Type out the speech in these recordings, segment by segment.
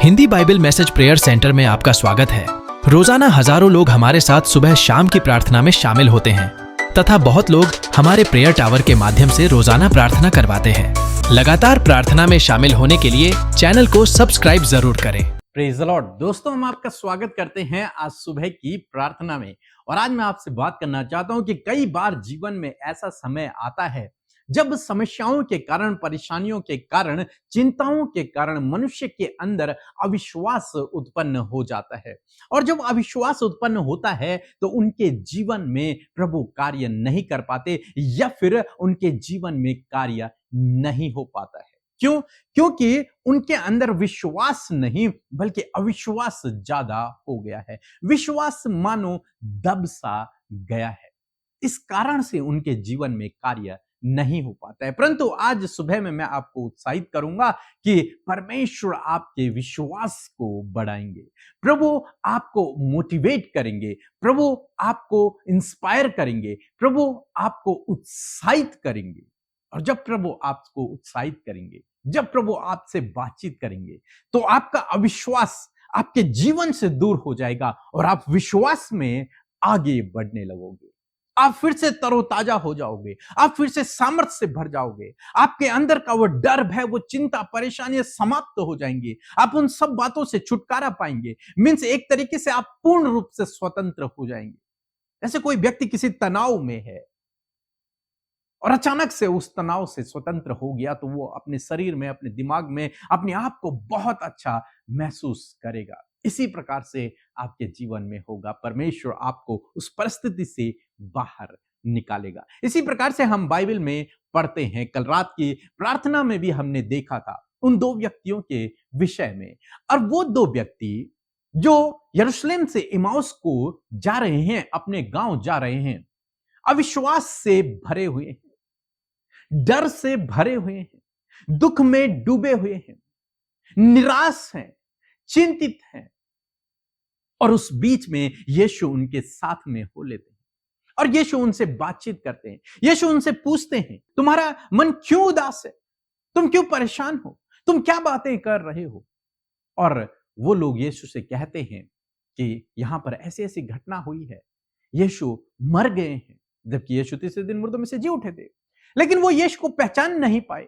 Hindi Bible message prayer centre में आपका स्वागत है। रोजाना हजारों लोग हमारे साथ सुबह शाम की प्रार्थना में शामिल होते हैं तथा बहुत लोग हमारे प्रेयर टावर के माध्यम से रोजाना प्रार्थना करवाते हैं। लगातार प्रार्थना में शामिल होने के लिए चैनल को सब्सक्राइब जरूर करें। Praise the Lord. दोस्तों, हम आपका स्वागत करते हैं आज सुबह की प्रार्थना में। और आज मैं आपसे बात करना चाहता हूं कि कई बार जीवन में ऐसा समय आता है जब समस्याओं के कारण, परेशानियों के कारण, चिंताओं के कारण मनुष्य के अंदर अविश्वास उत्पन्न हो जाता है। और जब अविश्वास उत्पन्न होता है तो उनके जीवन में प्रभु कार्य नहीं कर पाते या फिर उनके जीवन में कार्य नहीं हो पाता है। क्यों? क्योंकि उनके अंदर विश्वास नहीं बल्कि अविश्वास ज्यादा हो गया है। विश्वास मानो दब सा गया है। इस कारण से उनके जीवन में कार्य नहीं हो पाता है। परंतु आज सुबह में मैं आपको उत्साहित करूंगा कि परमेश्वर आपके विश्वास को बढ़ाएंगे। प्रभु आपको मोटिवेट करेंगे, प्रभु आपको इंस्पायर करेंगे, प्रभु आपको उत्साहित करेंगे। और जब प्रभु आपको उत्साहित करेंगे, जब प्रभु आपसे बातचीत करेंगे, तो आपका अविश्वास आपके जीवन से दूर हो जाएगा और आप विश्वास में आगे बढ़ने लगोगे। आप फिर से तरोताजा हो जाओगे, आप फिर से सामर्थ्य से भर जाओगे। आपके अंदर का वो डर, भय, वो चिंता, परेशानियां समाप्त हो जाएंगी। आप उन सब बातों से छुटकारा पाएंगे। मीन्स एक तरीके से आप पूर्ण रूप से स्वतंत्र हो जाएंगे। ऐसे कोई व्यक्ति किसी तनाव में है और अचानक से उस तनाव से स्वतंत्र हो गया तो वो अपने शरीर में, अपने दिमाग में अपने आप को बहुत अच्छा महसूस करेगा। इसी प्रकार से आपके जीवन में होगा। परमेश्वर आपको उस परिस्थिति से बाहर निकालेगा। इसी प्रकार से हम बाइबल में पढ़ते हैं। कल रात की प्रार्थना में भी हमने देखा था उन दो व्यक्तियों के विषय में। और वो दो व्यक्ति जो यरूशलेम से इमाउस को जा रहे हैं, अपने गांव जा रहे हैं, अविश्वास से भरे हुए हैं, डर से भरे हुए हैं, दुख में डूबे हुए हैं, निराश हैं, चिंतित हैं। और उस बीच में यीशु उनके साथ में हो लेते हैं और यीशु उनसे बातचीत करते हैं। यीशु उनसे पूछते हैं, तुम्हारा मन क्यों उदास है? तुम क्यों परेशान हो? तुम क्या बातें कर रहे हो? और वो लोग यीशु से कहते हैं कि यहां पर ऐसी ऐसी घटना हुई है, यीशु मर गए हैं, जबकि यीशु तीसरे दिन मुर्दों में से जी उठे थे। लेकिन वो यीशु को पहचान नहीं पाए।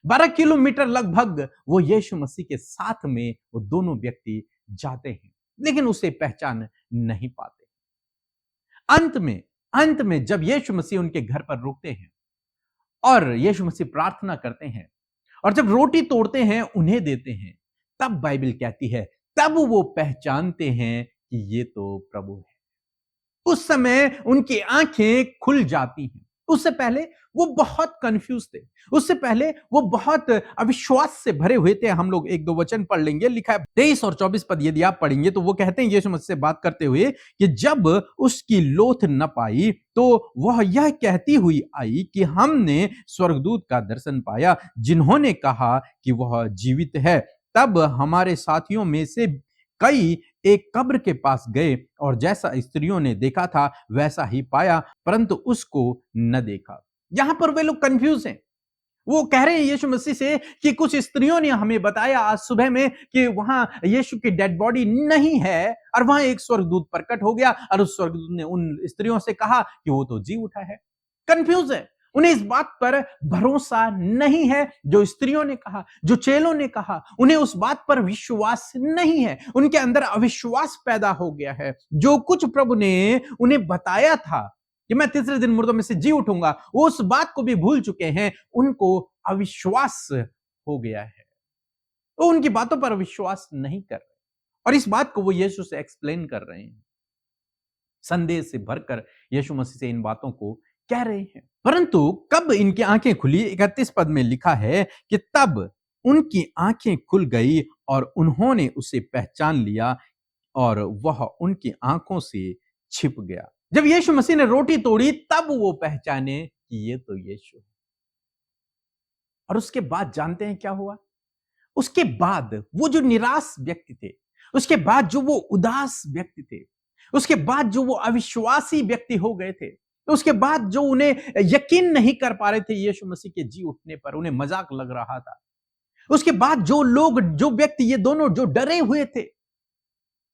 12 किलोमीटर लगभग वो यीशु मसीह के साथ में वो दोनों व्यक्ति जाते हैं, लेकिन उसे पहचान नहीं पाते। अंत में जब यीशु मसीह उनके घर पर रुकते हैं और यीशु मसीह प्रार्थना करते हैं और जब रोटी तोड़ते हैं, उन्हें देते हैं, तब बाइबल कहती है तब वो पहचानते हैं कि ये तो प्रभु है। उस समय उनकी आंखें खुल जाती हैं। उससे पहले वो बहुत कंफ्यूज थे। उससे पहले वो बहुत अविश्वास से भरे हुए थे। हम लोग एक दो वचन पढ़ लेंगे। लिखा है 23 और 24 पद यदि आप पढ़ेंगे तो वो कहते हैं यीशु मसीह से बात करते हुए कि जब उसकी लोथ न पाई तो वह यह कहती हुई आई कि हमने स्वर्गदूत का दर्शन पाया जिन्होंने कहा कि वह जीवित है। तब हमारे साथियों में से कई एक कब्र के पास गए और जैसा स्त्रियों ने देखा था वैसा ही पाया, परंतु उसको न देखा। यहां पर वे लोग कंफ्यूज हैं। वो कह रहे हैं यीशु मसीह से कि कुछ स्त्रियों ने हमें बताया आज सुबह में कि वहां यीशु की डेड बॉडी नहीं है, और वहां एक स्वर्गदूत प्रकट हो गया और उस स्वर्गदूत ने उन स्त्रियों से कहा कि वो तो जी उठा है। कंफ्यूज है। उन्हें इस बात पर भरोसा नहीं है जो स्त्रियों ने कहा, जो चेलों ने कहा। उन्हें उस बात पर विश्वास नहीं है। उनके अंदर अविश्वास पैदा हो गया है। जो कुछ प्रभु ने उन्हें बताया था कि मैं तीसरे दिन मुर्दों में से जी उठूंगा, वो उस बात को भी भूल चुके हैं। उनको अविश्वास हो गया है, तो उनकी बातों पर विश्वास नहीं कर रहे और इस बात को वो यीशु से एक्सप्लेन कर रहे हैं। संदेह से भरकर यीशु मसीह से इन बातों को कह रहे हैं। परंतु कब इनकी आंखें खुली? 31 पद में लिखा है कि तब उनकी आंखें खुल गई और उन्होंने उसे पहचान लिया और वह उनकी आंखों से छिप गया। जब यीशु मसीह ने रोटी तोड़ी तब वो पहचाने कि ये तो यीशु है। और उसके बाद जानते हैं क्या हुआ? उसके बाद वो जो निराश व्यक्ति थे, उसके बाद जो वो उदास व्यक्ति थे, उसके बाद जो वो अविश्वासी व्यक्ति हो गए थे, तो उसके बाद जो उन्हें यकीन नहीं कर पा रहे थे यीशु मसीह के जी उठने पर, उन्हें मजाक लग रहा था, उसके बाद जो लोग, जो व्यक्ति, ये दोनों जो डरे हुए थे,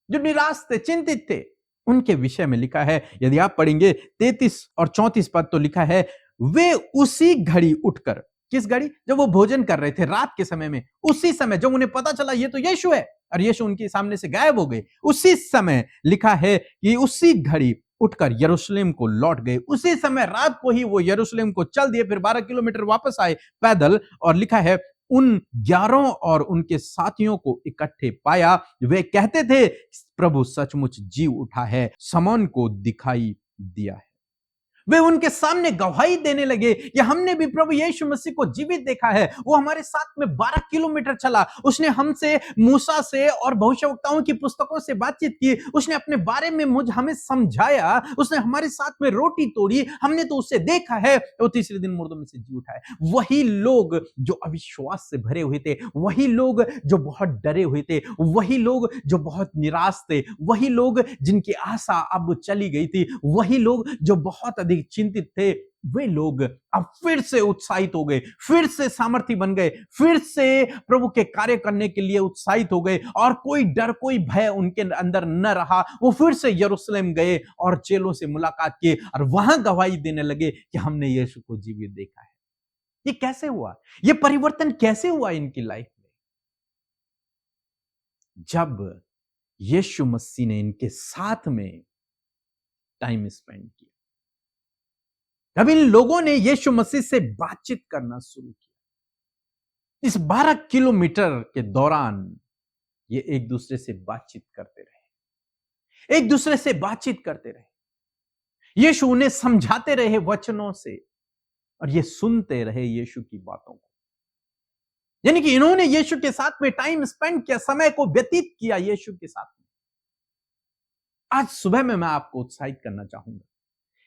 जो निराश थे, चिंतित थे, उनके विषय में लिखा है, यदि आप पढ़ेंगे 33 और 34 पद, तो लिखा है, वे उसी घड़ी उठकर, किस घड़ी? जब वो भोजन कर रहे थे रात के समय में, उसी समय जब उन्हें पता चला ये तो यीशु है और यीशु उनके सामने से गायब हो गए, उसी समय लिखा है कि उसी घड़ी उठकर यरूशलेम को लौट गए। उसी समय रात को ही वो यरूशलेम को चल दिए, फिर 12 किलोमीटर वापस आए पैदल, और लिखा है उन 11 और उनके साथियों को इकट्ठे पाया। वे कहते थे, प्रभु सचमुच जी उठा है, शमौन को दिखाई दिया है। वे उनके सामने गवाही देने लगे कि हमने भी प्रभु यीशु मसीह को जीवित देखा है। वो हमारे साथ में 12 किलोमीटर चला, उसने हमसे, मूसा से और भविष्यवक्ताओं की पुस्तकों से बातचीत की, उसने अपने बारे में हमें समझाया, उसने हमारे साथ में रोटी तोड़ी, हमने तो उसे देखा है, वो तीसरे दिन मुर्दों में से जी उठा है। वही लोग जो अविश्वास से भरे हुए थे, वही लोग जो बहुत डरे हुए थे, वही लोग जो बहुत निराश थे, वही लोग जिनकी आशा अब चली गई थी, वही लोग जो बहुत अधिक चिंतित थे, वे लोग अब फिर से उत्साहित हो गए, फिर से सामर्थी बन गए, फिर से प्रभु के कार्य करने के लिए उत्साहित हो गए, और कोई डर, कोई भय उनके अंदर न रहा। वो फिर से यरूशलेम गए और चेलों से मुलाकात की और वहां गवाही देने लगे कि हमने यीशु को जीवित देखा है। ये कैसे हुआ? ये परिवर्तन कैसे हुआ इनकी लाइफ में? जब यीशु मसीह ने इनके साथ में टाइम स्पेंड किया, जब इन लोगों ने यीशु मसीह से बातचीत करना शुरू किया। इस 12 किलोमीटर के दौरान ये एक दूसरे से बातचीत करते रहे, एक दूसरे से बातचीत करते रहे। यीशु उन्हें समझाते रहे वचनों से, और ये सुनते रहे यीशु की बातों को। यानी कि इन्होंने यीशु के साथ में टाइम स्पेंड किया, समय को व्यतीत किया यीशु के साथ में। आज सुबह में मैं आपको उत्साहित करना चाहूंगा,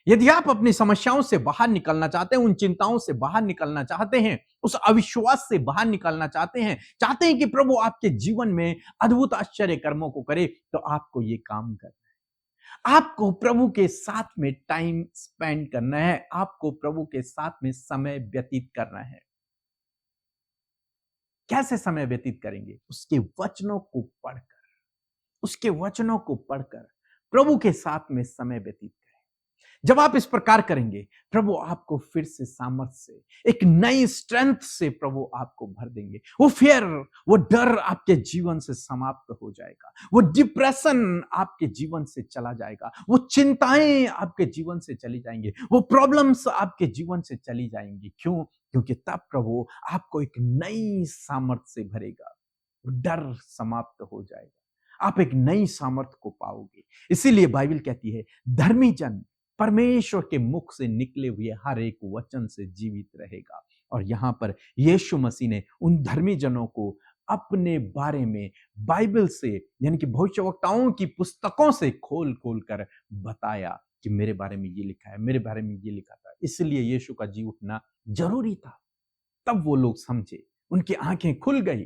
यदि आप अपनी समस्याओं से बाहर निकलना चाहते हैं, उन चिंताओं से बाहर निकलना चाहते हैं, उस अविश्वास से बाहर निकलना चाहते हैं कि प्रभु आपके जीवन में अद्भुत आश्चर्य कर्मों को करे, तो आपको ये काम करना है। आपको प्रभु के साथ में टाइम स्पेंड करना है, आपको प्रभु के साथ में समय व्यतीत करना है। कैसे समय व्यतीत करेंगे? उसके वचनों को पढ़कर, उसके वचनों को पढ़कर प्रभु के साथ में समय व्यतीत करें। जब आप इस प्रकार करेंगे, प्रभु आपको फिर से सामर्थ से, एक नई स्ट्रेंथ से प्रभु आपको भर देंगे। वो फियर, वो डर आपके जीवन से समाप्त हो जाएगा, वो डिप्रेशन आपके जीवन से चला जाएगा, वो चिंताएं आपके जीवन से चली जाएंगी, वो प्रॉब्लम्स आपके जीवन से चली जाएंगी। क्यों? क्योंकि तब प्रभु आपको एक नई सामर्थ से भरेगा, डर समाप्त हो जाएगा, आप एक नई सामर्थ को पाओगे। इसीलिए बाइबल कहती है, धर्मी जन परमेश्वर के मुख से निकले हुए हर एक वचन से जीवित रहेगा। और यहां पर यीशु मसीह ने उन धर्मी जनों को अपने बारे में बाइबल से, यानी कि भविष्यवक्ताओं की पुस्तकों से खोल खोल कर बताया कि मेरे बारे में ये लिखा है, मेरे बारे में ये लिखा था। इसलिए यीशु का जी उठना जरूरी था। तब वो लोग समझे, उनकी आंखें खुल गई,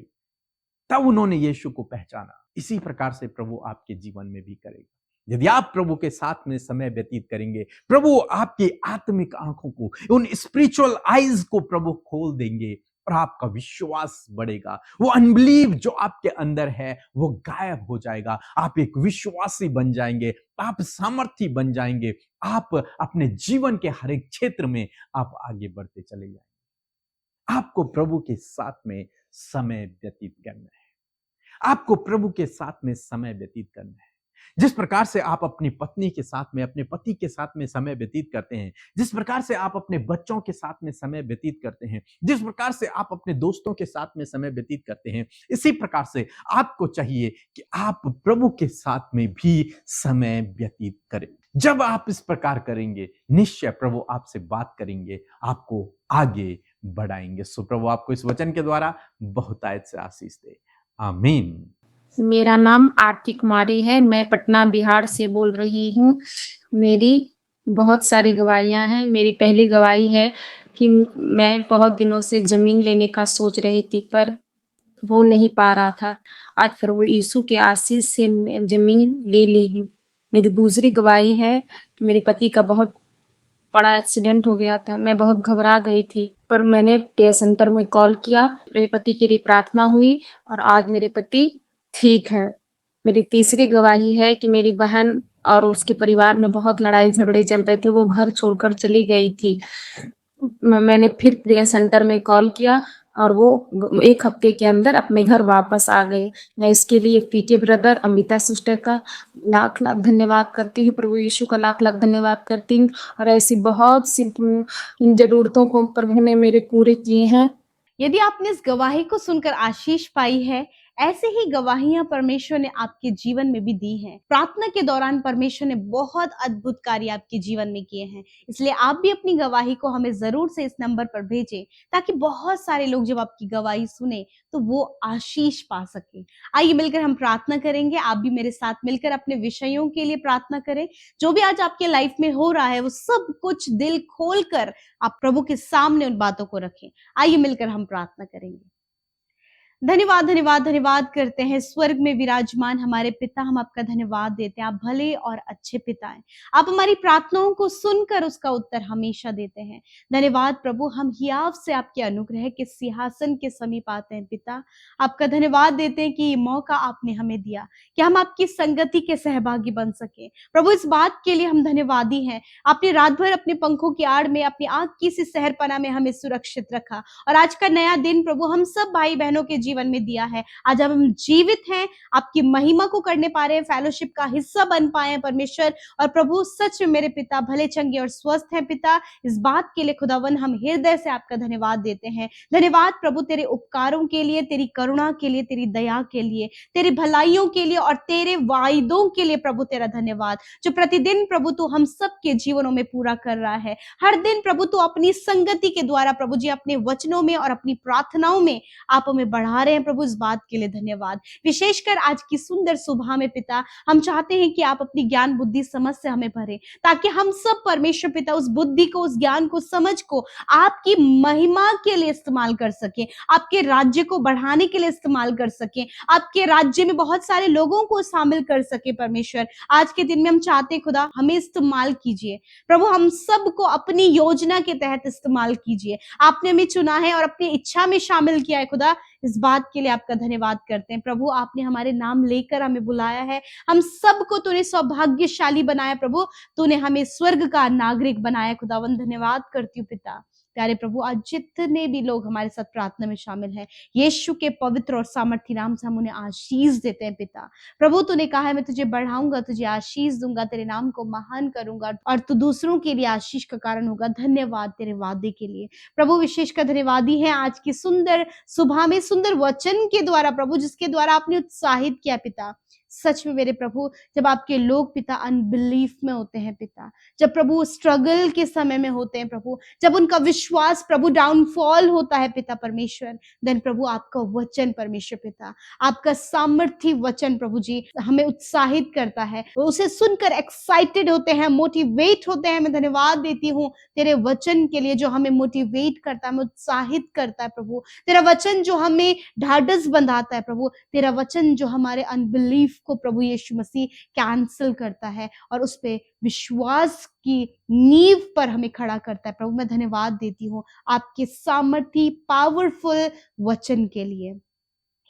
तब उन्होंने यीशु को पहचाना। इसी प्रकार से प्रभु आपके जीवन में भी करेगा। यदि आप प्रभु के साथ में समय व्यतीत करेंगे, प्रभु आपकी आत्मिक आंखों को, उन स्पिरिचुअल आईज को प्रभु खोल देंगे, और आपका विश्वास बढ़ेगा। वो अनबिलीव जो आपके अंदर है वो गायब हो जाएगा। आप एक विश्वासी बन जाएंगे, आप सामर्थी बन जाएंगे, आप अपने जीवन के हर एक क्षेत्र में आप आगे बढ़ते चले जाएंगे। आपको प्रभु के साथ में समय व्यतीत करना है, आपको प्रभु के साथ में समय व्यतीत करना है। जिस प्रकार से आप अपनी पत्नी के साथ में, अपने पति के साथ में समय व्यतीत करते हैं, जिस प्रकार से आप अपने बच्चों के साथ में समय व्यतीत करते हैं, जिस प्रकार से आप अपने दोस्तों के साथ में समय व्यतीत करते हैं, इसी प्रकार से आपको चाहिए कि आप प्रभु के साथ में भी समय व्यतीत करें। जब आप इस प्रकार करेंगे, निश्चय प्रभु आपसे बात करेंगे, आपको आगे बढ़ाएंगे। सो प्रभु आपको इस वचन के द्वारा बहुतायत से आशीष दे। आमीन। मेरा नाम आरती कुमारी है। मैं पटना बिहार से बोल रही हूँ। मेरी बहुत सारी गवाहियाँ हैं। मेरी पहली गवाही है कि मैं बहुत दिनों से ज़मीन लेने का सोच रही थी, पर वो नहीं पा रहा था। आज प्रभु यीशु के आशीष से मैं ज़मीन ले ली हूँ। मेरी दूसरी गवाही है कि मेरे पति का बहुत बड़ा एक्सीडेंट हो गया था। मैं बहुत घबरा गई थी, पर मैंने केयर सेंटर में कॉल किया, मेरे पति के लिए प्रार्थना हुई और आज मेरे पति ठीक है। मेरी तीसरी गवाही है कि मेरी बहन और उसके परिवार में बहुत लड़ाई झगड़े चल रहे थे, वो घर छोड़कर चली गई थी। मैंने फिर प्रेयर सेंटर में कॉल किया और वो 1 हफ्ते के अंदर अपने घर वापस आ गए। मैं इसके लिए पीटे ब्रदर, अमिता सिस्टर का लाख-लाख धन्यवाद करती हूँ, प्रभु यीशु का लाख-लाख धन्यवाद करती हूँ और ऐसी बहुत सी ज़रूरतों को प्रभु ने मेरे पूरे किए हैं। यदि आपने इस गवाही को सुनकर आशीष पाई है, ऐसे ही गवाहियां परमेश्वर ने आपके जीवन में भी दी हैं। प्रार्थना के दौरान परमेश्वर ने बहुत अद्भुत कार्य आपके जीवन में किए हैं, इसलिए आप भी अपनी गवाही को हमें जरूर से इस नंबर पर भेजें, ताकि बहुत सारे लोग जब आपकी गवाही सुने तो वो आशीष पा सके। आइए मिलकर हम प्रार्थना करेंगे। आप भी मेरे साथ मिलकर अपने विषयों के लिए प्रार्थना करें। जो भी आज आपके लाइफ में हो रहा है, वो सब कुछ दिल खोल कर आप प्रभु के सामने उन बातों को रखें। आइए मिलकर हम प्रार्थना करेंगे। धन्यवाद धन्यवाद धन्यवाद करते हैं स्वर्ग में विराजमान हमारे पिता, हम आपका धन्यवाद देते हैं। आप भले और अच्छे पिता हैं। आप हमारी प्रार्थनाओं को सुनकर उसका उत्तर हमेशा देते हैं। धन्यवाद प्रभु, हम हियाव से आपके अनुग्रह के सिंहासन के समीप आते हैं पिता। आपका धन्यवाद देते हैं कि ये मौका आपने हमें दिया कि हम आपकी संगति के सहभागी बन सके। प्रभु, इस बात के लिए हम धन्यवादी हैं। आपने रात भर अपने पंखों की आड़ में, अपनी आंख की सी सहरपना में हमें सुरक्षित रखा और आज का नया दिन प्रभु हम सब भाई बहनों के जीवन में दिया है। आज अब हम जीवित हैं, आपकी महिमा को करने पा रहे हैं, फेलोशिप का हिस्सा बन पाए हैं परमेश्वर। और प्रभु सच में मेरे पिता भले चंगे और स्वस्थ हैं पिता। इस बात के लिए खुदावन हम हृदय से आपका धन्यवाद देते हैं। धन्यवाद प्रभु तेरे उपकारों के लिए, तेरी करुणा के लिए, तेरी दया के लिए, तेरी भलाइयों के लिए और तेरे वायदों के लिए प्रभु तेरा धन्यवाद, जो प्रतिदिन प्रभु तू हम सब के जीवनों में पूरा कर रहा है। हर दिन प्रभु तू अपनी संगति के द्वारा प्रभु जी अपने वचनों में और अपनी प्रार्थनाओं में आप हमें बढ़ा रहे हैं प्रभु। इस बात के लिए धन्यवाद। विशेषकर आज की सुंदर सुबह में पिता हम चाहते हैं कि आप अपनी ज्ञान बुद्धि समझ से हमें भरे, ताकि हम सब परमेश्वर पिता उस बुद्धि को, उस ज्ञान को, समझ को आपकी महिमा के लिए इस्तेमाल कर सके, आपके राज्य को बढ़ाने के लिए इस्तेमाल कर सके, आपके राज्य में बहुत सारे लोगों को शामिल कर सके। परमेश्वर आज के दिन में हम चाहते हैं खुदा हमें इस्तेमाल कीजिए प्रभु, हम सबको अपनी योजना के तहत इस्तेमाल कीजिए। आपने हमें चुना है और अपनी इच्छा में शामिल किया है खुदा। इस बात के लिए आपका धन्यवाद करते हैं प्रभु। आपने हमारे नाम लेकर हमें बुलाया है, हम सबको तूने सौभाग्यशाली बनाया प्रभु, तूने हमें स्वर्ग का नागरिक बनाया खुदावन। धन्यवाद करती हूँ पिता। प्यारे प्रभु, आज जितने भी लोग हमारे साथ प्रार्थना में शामिल हैं, यीशु के पवित्र और सामर्थी नाम से हम उन्हें आशीष देते हैं पिता। प्रभु तूने कहा है मैं तुझे बढ़ाऊंगा, तुझे आशीष दूंगा, तेरे नाम को महान करूंगा और तू दूसरों के लिए आशीष का कारण होगा। धन्यवाद तेरे वादे के लिए प्रभु। विशेष का धन्यवादी है आज की सुंदर सुबह में, सुंदर वचन के द्वारा प्रभु, जिसके द्वारा आपने उत्साहित किया पिता। सच में मेरे प्रभु, जब आपके लोग पिता अनबिलीफ में होते हैं पिता, जब प्रभु स्ट्रगल के समय में होते हैं प्रभु, जब उनका विश्वास प्रभु डाउनफॉल होता है पिता परमेश्वर, देन प्रभु आपका वचन परमेश्वर पिता, आपका सामर्थी वचन प्रभु जी हमें उत्साहित करता है, उसे सुनकर एक्साइटेड होते हैं, मोटिवेट होते हैं। मैं धन्यवाद देती हूँ तेरे वचन के लिए जो हमें मोटिवेट करता है, हमें उत्साहित करता है प्रभु। तेरा वचन जो हमें ढाढ़स बंधाता है प्रभु, तेरा वचन जो हमारे अनबिलीफ को प्रभु यीशु मसीह कैंसिल करता है और उस पे विश्वास की नींव पर हमें खड़ा करता है प्रभु। मैं धन्यवाद देती हूँ आपके सामर्थी पावरफुल वचन के लिए।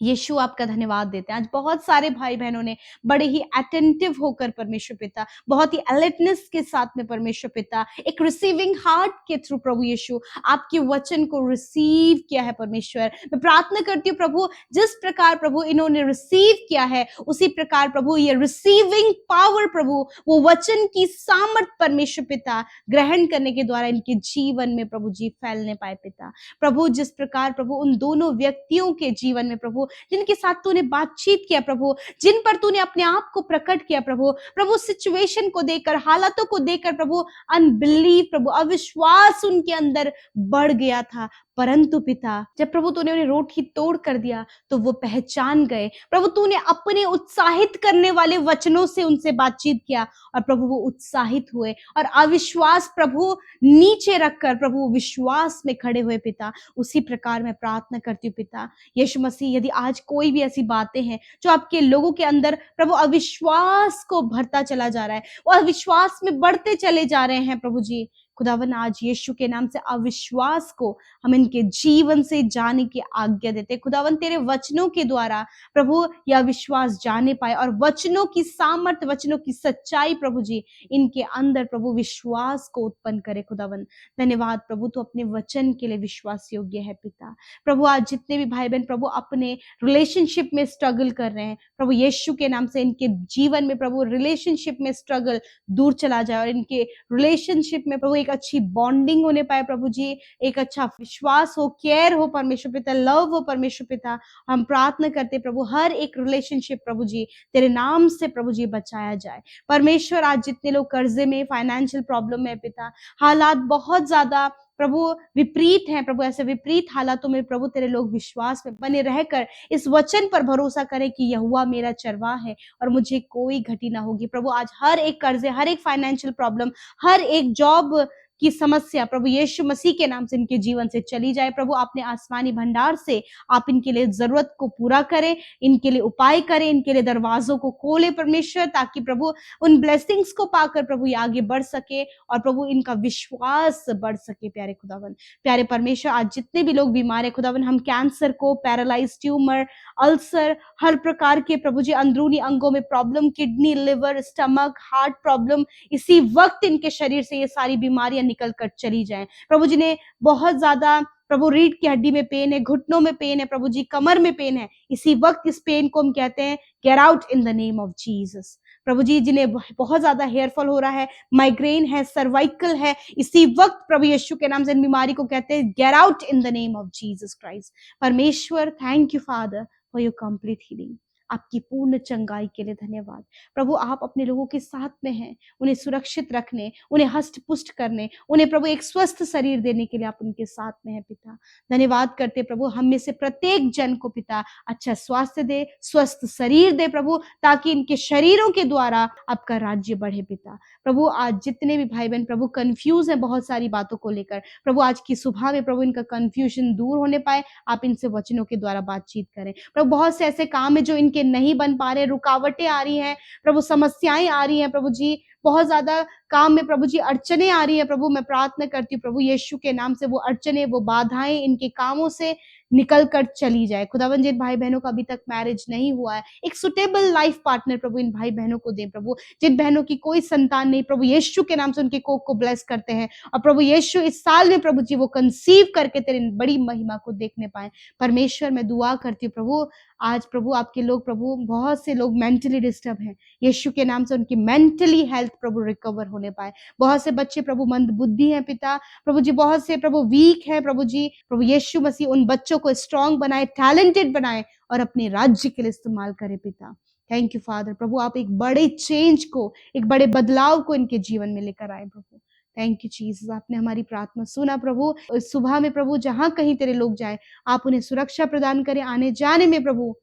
यीशु आपका धन्यवाद देते हैं। आज बहुत सारे भाई बहनों ने बड़े ही अटेंटिव होकर परमेश्वर पिता, बहुत ही अलर्टनेस के साथ में परमेश्वर पिता, एक रिसीविंग हार्ट के थ्रू प्रभु यीशु आपके वचन को रिसीव किया है परमेश्वर। मैं प्रार्थना करती हूँ प्रभु, जिस प्रकार प्रभु इन्होंने रिसीव किया है, उसी प्रकार प्रभु ये रिसीविंग पावर प्रभु, वो वचन की सामर्थ परमेश्वर पिता ग्रहण करने के द्वारा इनके जीवन में प्रभु जी फैलने पाए पिता। प्रभु जिस प्रकार प्रभु उन दोनों व्यक्तियों के जीवन में प्रभु, जिनके साथ तूने बातचीत किया प्रभु, जिन पर तूने अपने आप को प्रकट किया प्रभु, प्रभु सिचुएशन को देखकर, हालातों को देखकर प्रभु अनबिलीव प्रभु, अविश्वास उनके अंदर बढ़ गया था, परंतु पिता जब प्रभु तूने उन्हें रोटी तोड़ कर दिया तो वो पहचान गए प्रभु। तूने अपने उत्साहित करने वाले वचनों से उनसे बातचीत किया और प्रभु वो उत्साहित हुए और अविश्वास प्रभु नीचे रखकर प्रभु विश्वास में खड़े हुए पिता। उसी प्रकार मैं प्रार्थना करती हूँ पिता यीशु मसीह, यदि आज कोई भी ऐसी बातें हैं जो आपके लोगों के अंदर प्रभु अविश्वास को भरता चला जा रहा है, वो अविश्वास में बढ़ते चले जा रहे हैं प्रभु जी, खुदावन आज यीशु के नाम से अविश्वास को हम इनके जीवन से जाने की आज्ञा देते हैं। खुदावन तेरे वचनों के द्वारा प्रभु यह विश्वास जाने पाए और वचनों की सामर्थ, वचनों की सच्चाई प्रभु जी इनके अंदर प्रभु विश्वास को उत्पन्न करे। खुदावन धन्यवाद प्रभु, तो अपने वचन के लिए विश्वास योग्य है पिता। प्रभु आज जितने भी भाई बहन प्रभु अपने रिलेशनशिप में स्ट्रगल कर रहे हैं, प्रभु यीशु के नाम से इनके जीवन में प्रभु रिलेशनशिप में स्ट्रगल दूर चला जाए और इनके रिलेशनशिप में प्रभु एक अच्छी बॉन्डिंग होने पाए प्रभु जी, एक अच्छा विश्वास हो, केयर हो परमेश्वर पिता, लव हो परमेश्वर पिता। हम प्रार्थना करते प्रभु हर एक रिलेशनशिप प्रभु जी तेरे नाम से प्रभु जी बचाया जाए। परमेश्वर आज जितने लोग कर्जे में, फाइनेंशियल प्रॉब्लम में पिता, हालात बहुत ज्यादा प्रभु विपरीत हैं प्रभु, ऐसे विपरीत हालातों में प्रभु तेरे लोग विश्वास में बने रहकर इस वचन पर भरोसा करें कि यहोवा मेरा चरवाहा है और मुझे कोई घटी ना होगी। प्रभु आज हर एक कर्जे, हर एक फाइनेंशियल प्रॉब्लम, हर एक जॉब की समस्या प्रभु यीशु मसीह के नाम से इनके जीवन से चली जाए। प्रभु अपने आसमानी भंडार से आप इनके लिए जरूरत को पूरा करें, इनके लिए उपाय करें, इनके लिए दरवाजों को खोले परमेश्वर, ताकि प्रभु उन ब्लेसिंग्स को पाकर प्रभु ये आगे बढ़ सके और प्रभु इनका विश्वास बढ़ सके। प्यारे खुदावन, प्यारे परमेश्वर, आज जितने भी लोग बीमार है खुदावन, हम कैंसर को, पैरालाइज, ट्यूमर, अल्सर, हर प्रकार के प्रभु जी अंदरूनी अंगों में problem, kidney, liver, stomach, heart problem, इसी वक्त इनके शरीर से ये सारी बीमारियां निकल कर चली जाएं। प्रभु जी ने बहुत ज्यादा प्रभु रीढ़ की हड्डी में पेन है, घुटनों में पेन है प्रभु जी, कमर में पेन है, इसी वक्त इस पेन को हम कहते हैं get out in the name of Jesus. प्रभु जी जिन्हें बहुत ज्यादा हेयर फॉल हो रहा है, माइग्रेन है, सर्वाइकल है, इसी वक्त प्रभु यीशु के नाम से इन बीमारी को कहते हैं get out in the name of Jesus Christ. परमेश्वर thank you father for your complete healing, आपकी पूर्ण चंगाई के लिए धन्यवाद। प्रभु आप अपने लोगों के साथ में हैं, उन्हें सुरक्षित रखने, उन्हें हष्ट पुष्ट करने, उन्हें प्रभु एक स्वस्थ शरीर देने के लिए आप उनके साथ में हैं पिता। धन्यवाद करते प्रभु, हम में से प्रत्येक जन को पिता अच्छा स्वास्थ्य दे, स्वस्थ शरीर दे प्रभु, ताकि इनके शरीरों के द्वारा आपका राज्य बढ़े पिता। प्रभु आज जितने भी भाई बहन प्रभु कंफ्यूज हैं बहुत सारी बातों को लेकर, प्रभु आज की सुबह में प्रभु इनका कंफ्यूजन दूर होने पाए, आप इनसे वचनों के द्वारा बातचीत करें। प्रभु बहुत से ऐसे काम है जो इनके नहीं बन पा रहे, रुकावटें आ रही हैं प्रभु, समस्याएं आ रही हैं प्रभु जी, बहुत ज्यादा काम में प्रभु जी अड़चने आ रही है प्रभु। मैं प्रार्थना करती हूँ प्रभु यीशु के नाम से वो अड़चने, वो बाधाएं इनके कामों से निकल कर चली जाए। खुदावन जिन भाई बहनों का अभी तक मैरिज नहीं हुआ है, एक सुटेबल लाइफ पार्टनर प्रभु इन भाई बहनों को दे प्रभु। जिन बहनों की कोई संतान नहीं प्रभु यीशु के नाम से उनके कोख को ब्लेस करते हैं, और प्रभु यीशु इस साल में प्रभु जी वो कंसीव करके तेरी बड़ी महिमा को देखने पाए। परमेश्वर मैं दुआ करती हूँ प्रभु, आज प्रभु आपके लोग प्रभु, बहुत से लोग मेंटली डिस्टर्ब हैं, यीशु के नाम से उनकी मेंटली हेल्थ प्रभु रिकवर होने पाए। बहुत से बच्चे प्रभु मंद बुद्धि हैं पिता, प्रभु जी बहुत से प्रभु वीक है प्रभु जी, प्रभु यीशु मसीह उन बच्चों को स्ट्रांग बनाए, टैलेंटेड बनाए और अपने राज्य के लिए इस्तेमाल करे पिता। थैंक यू फादर, प्रभु आप एक बड़े चेंज को, एक बड़े बदलाव को इनके जीवन में लेकर आए प्रभु। थैंक यू जीसस, आपने हमारी प्रार्थना सुना प्रभु। इस सुबह में प्रभु जहां कहीं तेरे लोग जाए, आप उन्हें सुरक्षा प्रदान करें, आने जाने में प्रभु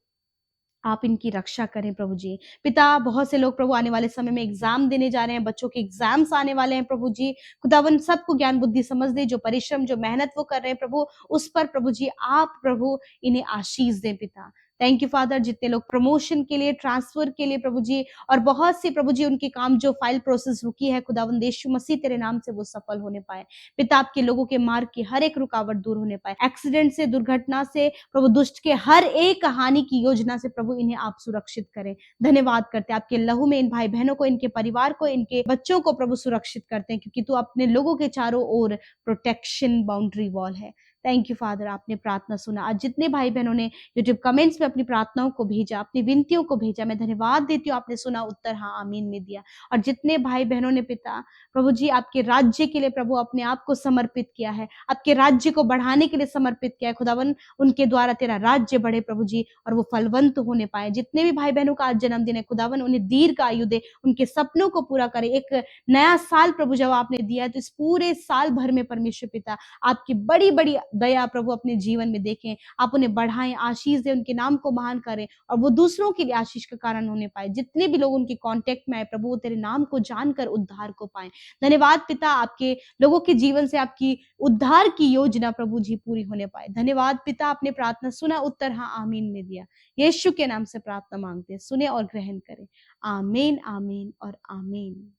आप इनकी रक्षा करें प्रभु जी। पिता बहुत से लोग प्रभु आने वाले समय में एग्जाम देने जा रहे हैं, बच्चों के एग्जाम्स आने वाले हैं प्रभु जी। खुदावन सबको ज्ञान बुद्धि समझ दे, जो परिश्रम, जो मेहनत वो कर रहे हैं प्रभु, उस पर प्रभु जी आप प्रभु इन्हें आशीष दें पिता। थैंक यू फादर, जितने लोग प्रमोशन के लिए, ट्रांसफर के लिए प्रभु जी, और बहुत से प्रभु जी उनके काम जो फाइल प्रोसेस रुकी है, खुदावंद यीशु मसीह तेरे नाम से वो सफल होने पाए पिता। आपके लोगों के मार्ग की हर एक रुकावट दूर होने पाए, एक्सीडेंट से, दुर्घटना से प्रभु, दुष्ट के हर एक हानि की योजना से प्रभु इन्हें आप सुरक्षित करें। धन्यवाद करते हैं, आपके लहू में इन भाई बहनों को, इनके परिवार को, इनके बच्चों को प्रभु सुरक्षित करते हैं, क्योंकि तू अपने लोगों के चारों ओर प्रोटेक्शन बाउंड्री वॉल है। थैंक यू फादर, आपने प्रार्थना सुना। आज जितने भाई बहनों ने यूट्यूब कमेंट्स में अपनी प्रार्थनाओं को भेजा, अपनी विनतियों को भेजा, मैं धन्यवाद देती हूँ, आपने सुना, उत्तर हाँ आमीन में दिया। और जितने भाई बहनों ने पिता प्रभु जी आपके राज्य के लिए प्रभु अपने आप को समर्पित किया है, आपके राज्य को बढ़ाने के लिए समर्पित किया है, खुदावन उनके द्वारा तेरा राज्य बढ़े प्रभु जी, और वो फलवंत होने पाए। जितने भी भाई बहनों का आज जन्मदिन है, खुदावन उन्हें दीर्घ आयु दे, उनके सपनों को पूरा करे। एक नया साल प्रभु जब आपने दिया है, तो इस पूरे साल भर में परमेश्वर पिता आपकी बड़ी बड़ी दया प्रभु अपने जीवन में देखें, आप उन्हें बढ़ाएं, आशीष दें, उनके नाम को महान करें, और वो दूसरों के लिए आशीष का कारण होने पाए। जितने भी लोग उनके कांटेक्ट में आए प्रभु, वो तेरे नाम को जानकर उद्धार को पाए। धन्यवाद पिता, आपके लोगों के जीवन से आपकी उद्धार की योजना प्रभु जी पूरी होने पाए। धन्यवाद पिता, आपने प्रार्थना सुना, उत्तर हाँ आमीन में दिया। यीशु के नाम से प्रार्थना मांगते हैं, सुने और ग्रहण करें। आमीन, आमीन और आमीन।